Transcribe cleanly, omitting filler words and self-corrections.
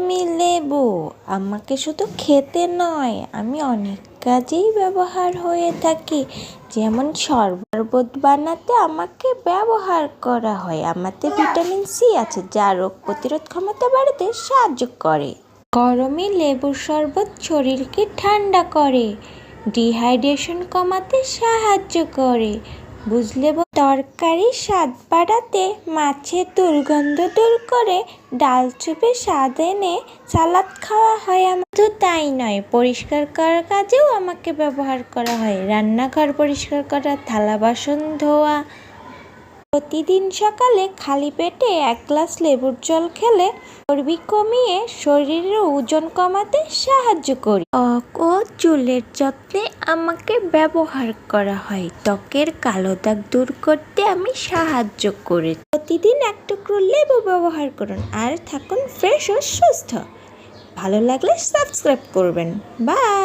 আমি লেবু। আমাকে শুধু খেতে নয়, আমি অনেক কাজেই ব্যবহার হয়ে থাকি। যেমন শরবত বানাতে আমাকে ব্যবহার করা হয়। আমাদের ভিটামিন সি আছে, যা রোগ প্রতিরোধ ক্ষমতা বাড়াতে সাহায্য করে। গরমে লেবুর শরবত শরীরকে ঠান্ডা করে, ডিহাইড্রেশন কমাতে সাহায্য করে। বুঝলে? তরকারির স্বাদ বাড়াতে, মাছের দুর্গন্ধ দূর করে, ডাল চুপে স্বাদ এনে সালাদ খাওয়া হয়। শুধু তাই নয়, পরিষ্কার করার কাজেও আমাকে ব্যবহার করা হয়। রান্নাঘর পরিষ্কার করা, থালা বাসন ধোয়া। প্রতিদিন সকালে খালি পেটে 1 গ্লাস লেবুর জল খেলে চর্বি কমিয়ে শরীরের ওজন কমাতে সাহায্য করে। ত্বক ও চুলের যত্নে আমাকে ব্যবহার করা হয়। ত্বকের কালো দাগ দূর করতে আমি সাহায্য করি। প্রতিদিন 1 টুকরো লেবু ব্যবহার করুন আর থাকুন ফ্রেশ ও সুস্থ। ভালো লাগলে সাবস্ক্রাইব করবেন। বাই।